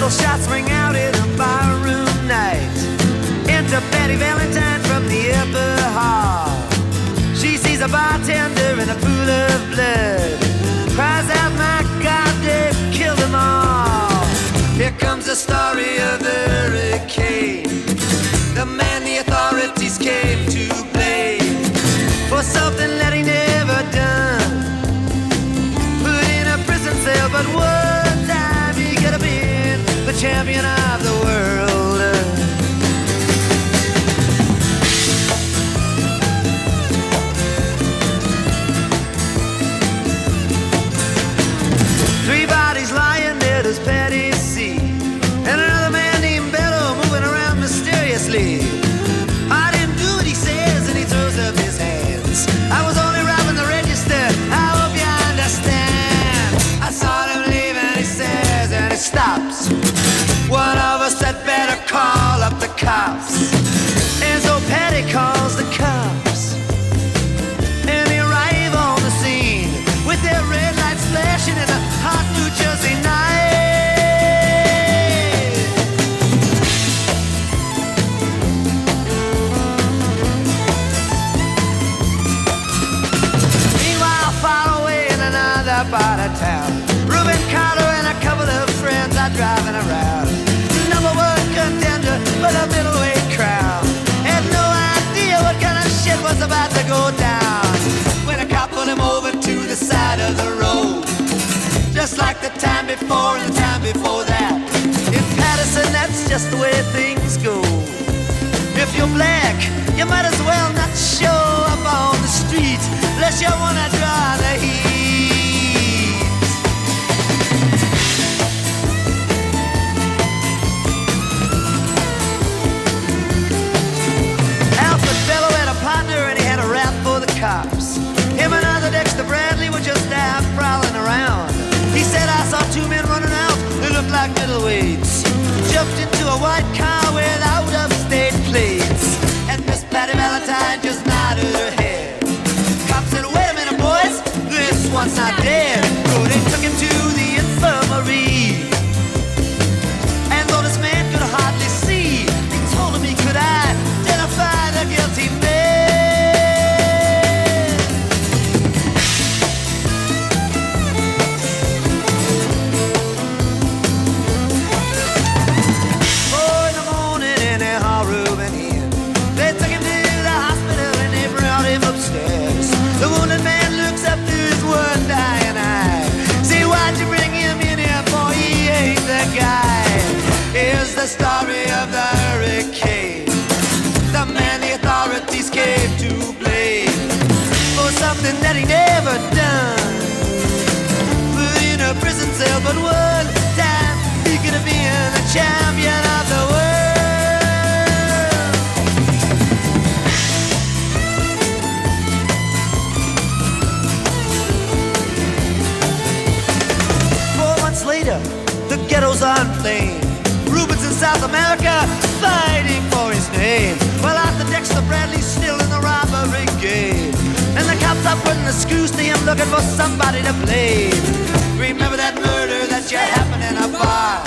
pistol shots ring out in a barroom night. Enter Betty Valentine from the upper hall. She sees a bartender in a pool of blood, cries out, my God, they've killed them all. Here comes the story of the hurricane, the man the authorities came to blame for something that he never done. Put in a prison cell, but one time he could have been the champion of the world. Three bodies lying dead as Patty C, and another man named Bello moving around mysteriously. I didn't do what he says, and he throws up his hands. I was only robbing the register, I hope you understand. I saw him leave and he says, and he stops. One of us had better call up the cops. And so Patty calls the cops, and they arrive on the scene with their red lights flashing in a hot New Jersey night. Meanwhile, far away in another part of town, Reuben Carter and a couple of friends are driving around. Number one contender for the middleweight crown had no idea what kind of shit was about to go down when a cop pulled him over to the side of the road, just like the time before and the time before that. In Patterson, that's just the way things go. If you're black, you might as well not show up on the street unless you wanna draw the heat. Alfred Bello had a partner and he had a rap for the cops. Him and other Dexter Bradley were just out prowling around. He said, I saw two men running out, they looked like middleweights. Jumped into a white car with out-of-state plates, and Miss Patty Valentine just nodded her head. Cop said, wait a minute, boys, this one's not dead. So they took him to the infirmary, and though this man could hardly see, they told him he could identify the guilty man. The wounded man looks up to his one dying eye. See, why'd you bring him in here, boy? He ain't the guy. Here's the story of the hurricane, the man the authorities came to blame for something that he never done. Put in a prison cell, but one time he could have been the champion of the world. Later, the ghettos are inflamed. Reuben's in South America, fighting for his name. Well, Arthur Dexter Bradley's still in the robbery game, and the cops are putting the screws to him, looking for somebody to blame. Remember that murder that you happened in a bar?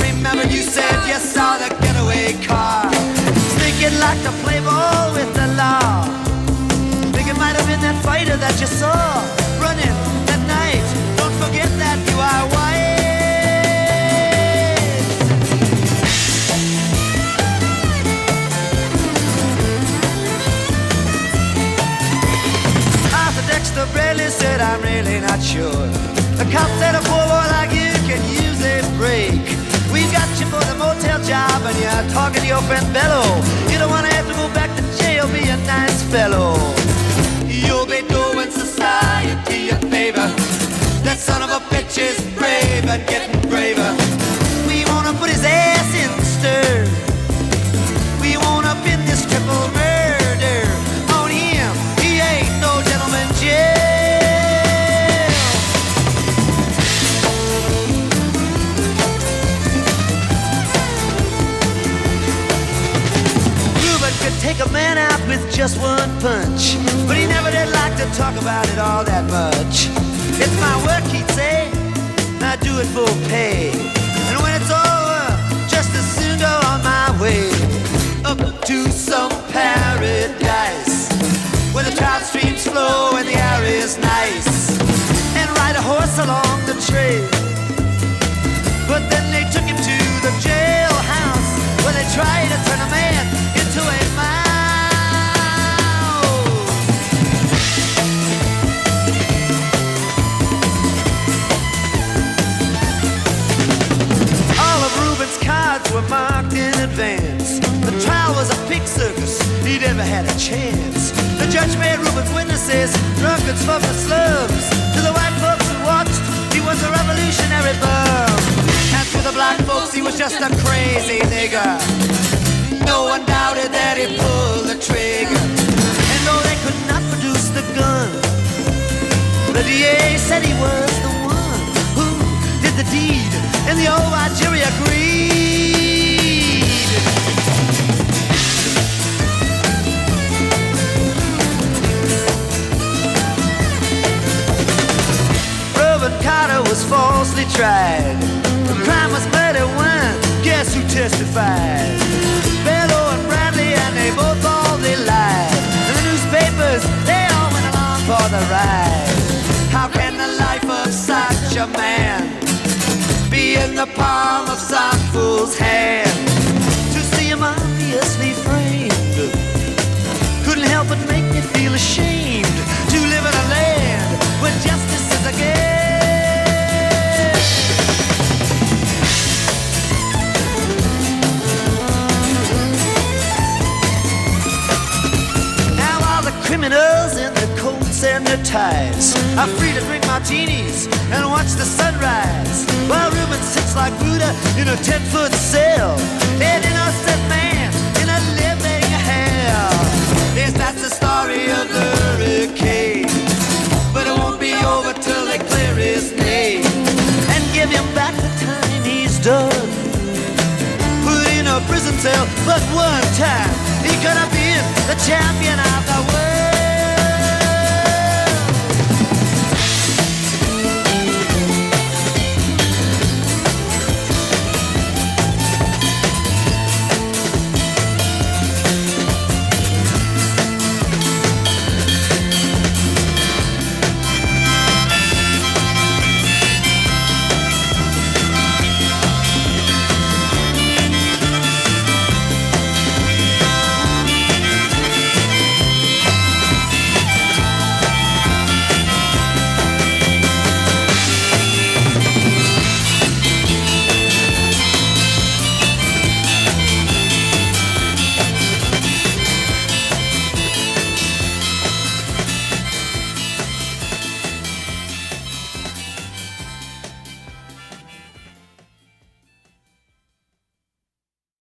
Remember you said you saw the getaway car? Think you'd like to play ball with the law? Think it might have been that fighter that you saw running that night? Don't forget that you are white. Arthur Dexter Bradley said, I'm really not sure. The cop said a poor boy like you can use a break. We got you for the motel job and you're talking to your friend Bello. You don't want to have to go back to jail, be a nice fellow. You'll be doing society a favor. That son of a bitch is brave and getting braver. We wanna put his ass in the stir. We wanna pin this triple murder on him. He ain't no gentleman jail. Reuben could take a man out with just one punch, but he never did like to talk about it all that much. It's my work, he'd say, I do it for pay. And when it's all just as soon go on my way up to some paradise where the trout streams flow and the air is nice, and ride a horse along the trail. But then they took him to the jailhouse where they tried to turn a man into a mouse. All of Reuben's cards were marked in advance. The trial was a pig circus, he never had a chance. The judge made Reuben's witnesses drunkards from the slums. To the white folks who watched, he was a revolutionary bum. And to the black folks, he was just a crazy nigger. No one doubted that he pulled the trigger. And though they could not produce the gun, the DA said he was the one who did the deed, and the old white jury agreed. Reuben Carter was falsely tried. The crime was murder one. Guess who testified? Bellow and Bradley, and they both all they lied. And the newspapers, they all went along for the ride. How can the life of such a man be in the palm of some fool's hand? To see him obviously framed couldn't help but make me feel ashamed to live in a land where justice is a game. Criminals in their coats and their ties are free to drink martinis and watch the sunrise, while Reuben sits like Buddha in a 10-foot cell, an innocent man in a living hell. Yes, that's the story of the hurricane, but it won't be over till they clear his name and give him back the time he's done. Put in a prison cell, but one time he could have been the champion of the world.